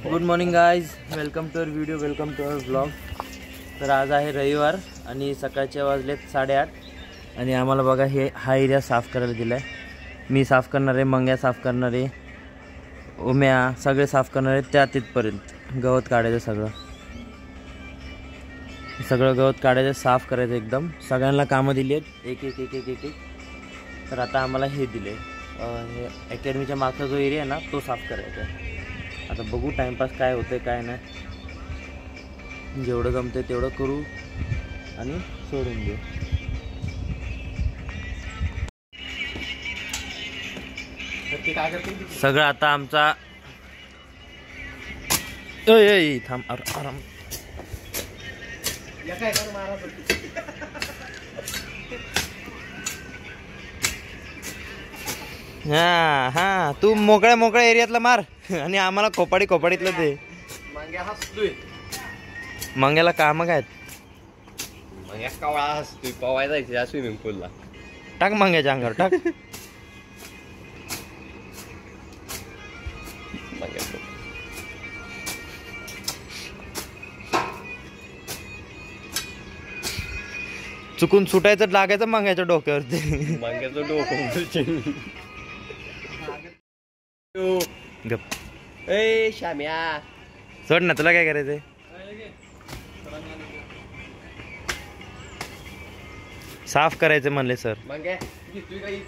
Good morning guys, welcome to our video, welcome to our blog. तर आज आहे रविवार आणि सकाळचे वाजलेत 8:30 आणि आम्हाला बघा हा एरिया साफ करायला दिला आहे. मी साफ करणार आहे, मंग्या साफ करणार आहे, उम्या सगळे साफ करणार आहेत. त्या तिथपर्यंत गवत काढायचं, सगळं गवत काढायचं, साफ करायचं एकदम. सगळ्यांना कामं दिली आहेत, एक एक एक एक एक एक. तर आता आम्हाला हे दिले, हे अकॅडमीच्या मागचा जो एरिया आहे ना तो साफ करायचा आहे. आता बघू टाइमपास काय होतं काय नाही, जेवढं जमतं तेवढं करू आणि सोडून देऊ. सगळं आता आमचा थांब आराम. हा तू मोकळ्या एरियातला मार आणि आम्हाला खोपाडीतलं ते. मंग्याला काम काय? कावळा हसतोय, पवाय जायचं या स्विमिंग पूलला. टाक मंग्याच्या अंगावर टाक. चुकून सुटायचं लागायचं मंग्याच्या डोक्यावरती. मंग्याचं डोकं गप. ए श्याम्या सोड ना, तुला काय करायचंय? साफ करायचं म्हणले सर. मंग्या घेतोय काही,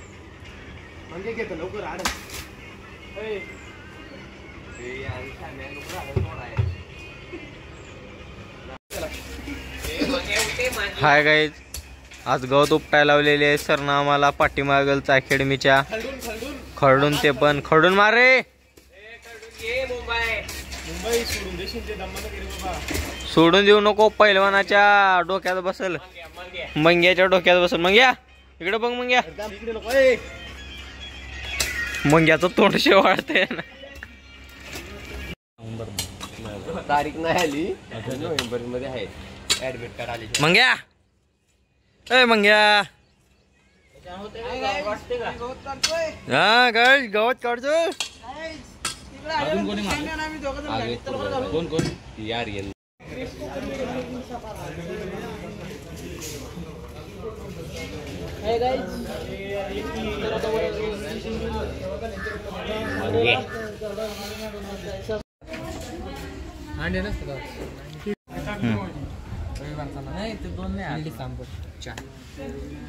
मंग्या घेतो लवकर आड. हाय गाईज, आज गवत उपटायला लावलेले आहे सरनं आम्हाला पाठीमागलचा अकॅडमीच्या. खरडून ते पण खरडून मार रे. सोडून देऊ नको, पैलवानाच्या डोक्यात बसल, मंग्याच्या डोक्यात बसल. मंग्या इकडे बघ, मंग्याचं तोंड शेवाळतंय ना. तारीख नाही आली, नोव्हेंबर मध्ये आहे ऍडमिट कार्ड आली. मंग्या ए मंग्या, हा काय गवत काढतो. कोण यार येईल.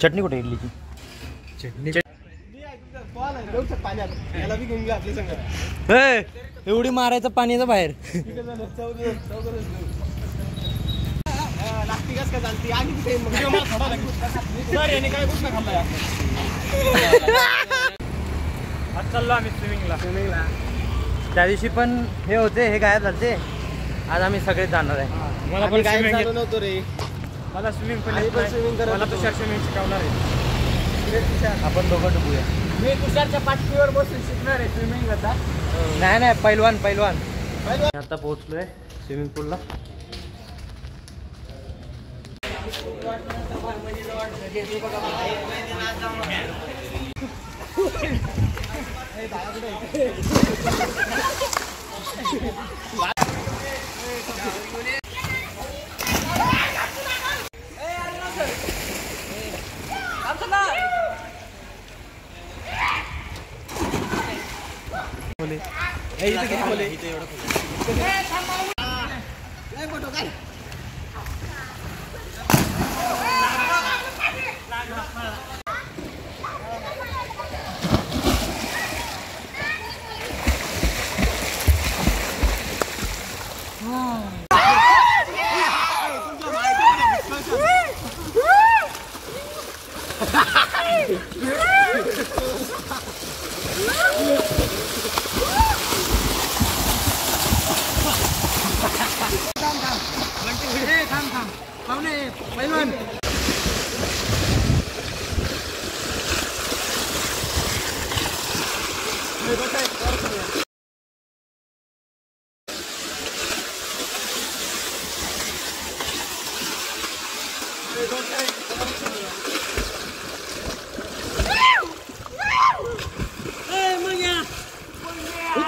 चटणी कुठे इडलीची? एवढी मारायचं पाण्याचं बाहेर. आज चाललो आम्ही स्विमिंगला. त्या दिवशी पण हे होते, हे गायब झाले. आज आम्ही सगळे जाणार आहे. मला पण काय नव्हतं रे. मला स्विमिंग पण स्विमिंग करत, मला तुषार स्विमिंग शिकवणार आहे. आपण दोघं डुबूया. मी तुषारच्या पाठीवर बसून शिकणार आहे स्विमिंग. आता नाही पैलवान. आता पोहोचलोय स्विमिंग पूलला.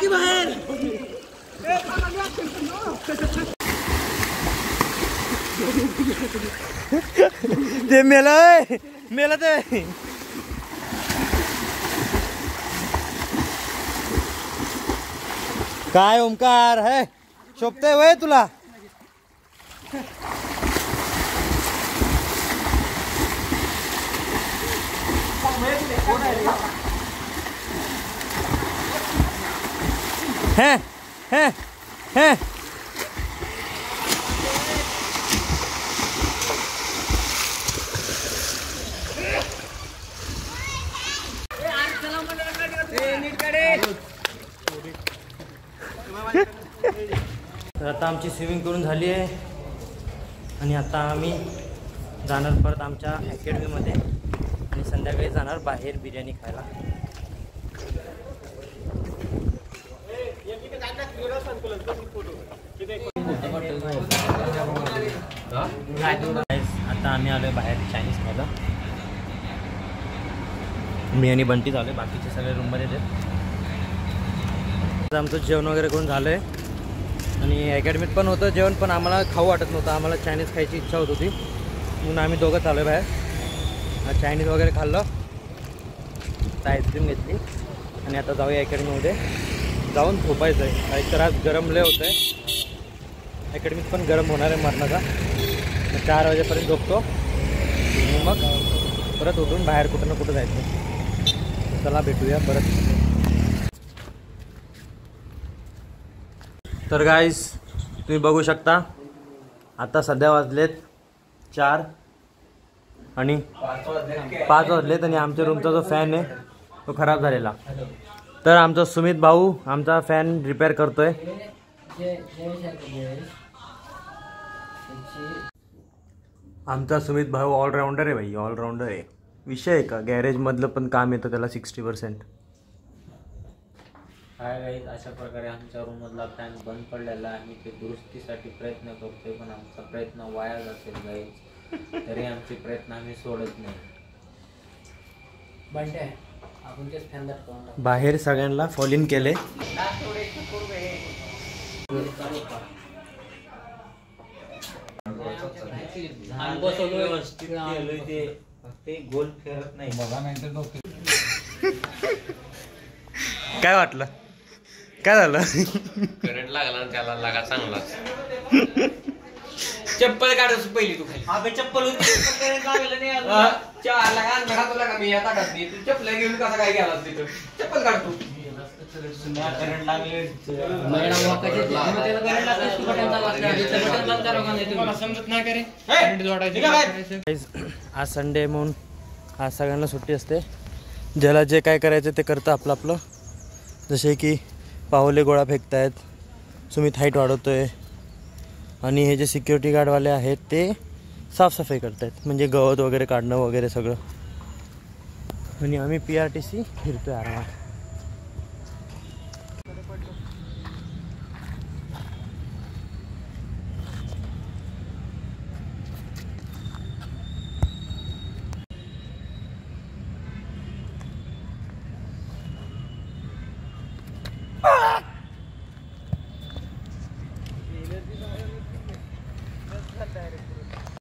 की बाहेर. ते मेलं ते. काय ओमकार है शोभतय वय तुला. हैं हैं हैं. तर आता आमची स्विमिंग करून झाली आहे आणि आता आम्ही जाणार परत आमच्या अकॅडमीमध्ये आणि संध्याकाळी जाणार बाहेर बिर्याणी खायला. आता आम्ही आलोय बाहेर चायनीज खायला. मी आणि बंटी झालोय, बाकीचे सगळे रूममध्ये आहेत. आमचं जेवण वगैरे करून झालं आहे आणि अकॅडमीत पण होतं जेवण, पण आम्हाला खाऊ वाटत नव्हतं. आम्हाला चायनीज खायची इच्छा होत होती म्हणून आम्ही दोघं चालू आहे बाहेर. चायनीज वगैरे खाल्लं, आता आईस्क्रीम घेतली आणि आता जाऊया अकॅडमीमध्ये जाऊन झोपायचं आहे. काही तर आज गरम लय होतं आहे, अकॅडमीत पण गरम होणार आहे मरणाचा. 4 वाजेपर्यंत झोपतो आणि मग परत उठून बाहेर कुठं ना कुठं जायचं. चला भेटूया परत. तर गाईस तुम्ही बघू शकता आता सध्या वाजलेत 4 आणि 5 वाजलेत आणि आमच्या रूमचा जो फॅन आहे तो खराब झालेला. तर आमचा सुमित भाऊ आमचा फॅन रिपेअर करतोय. आमचा सुमित भाऊ ऑलराऊंडर आहे भाई, ऑलराऊंडर आहे. विषय आहे का, गॅरेजमधलं पण काम येतं त्याला 60%. हाय गाईज, अशा प्रकारे आमच्या रूममधला फॅन बंद पडलेला आहे. आम्ही ते दुरुस्तीसाठी प्रयत्न करतोय पण आमचा प्रयत्न वाया जातील गाईज. तरी आमचे प्रयत्न आम्ही सोडत नाही. आपण तेच फॅन दाखवणार. बाहेर सगळ्यांना फॉल इन केले. ते गोल फिरत नाही बघा, नाही काय वाटलं, काय झालं? करंट लागला त्याला लागा चांगलाच. चप्पल काढायची पहिली तू खाली. चप्पल मी आता घातली तू चप्पल घेऊन कसा काय गेला तिथं. चप्पल काढतो. करंट लागले. समजत नाही करे. आज संडे म्हणून आज सगळ्यांना सुट्टी असते. ज्याला जे काय करायचं ते करतं आपलं आपलं. जसे की पावले गोळा फेकतायत, सुमित हाईट वाढवतोय आणि हे जे सिक्युरिटी गार्डवाले आहेत ते साफसफाई करतायत, म्हणजे गवत वगैरे काढणं वगैरे सगळं. आणि आम्ही PRTC फिरतोय आरामात.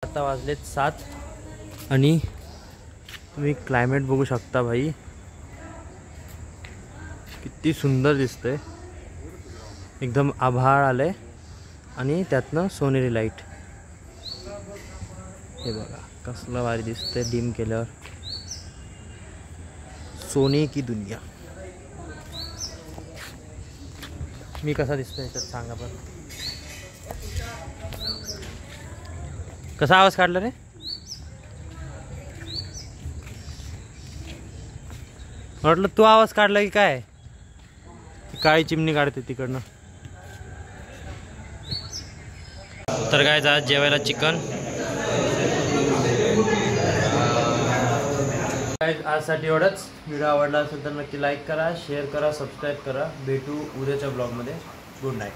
आता वाजलेत 7 आणि तुम्ही क्लायमेट बघू शकता भाई, किती सुंदर दिसतंय. एकदम आभाळ आलंय आणि त्यातनं सोनेरी लाईट. हे बघा कसलं भारी दिसतंय डिम केल्यावर. सोने की दुनिया. मी कसा दिसतोय याच्यात सांगा बरं. कसा आवाज काढला रे? म्हटलं तू आवाज काढला की काय? काळी चिमणी काढते तिकडनं. तर काय आज जेवायला चिकन. आजसाठी एवढंच. व्हिडिओ आवडला असेल तर नक्की लाईक करा, शेअर करा, सबस्क्राईब करा. भेटू उद्याच्या ब्लॉगमध्ये. Good night.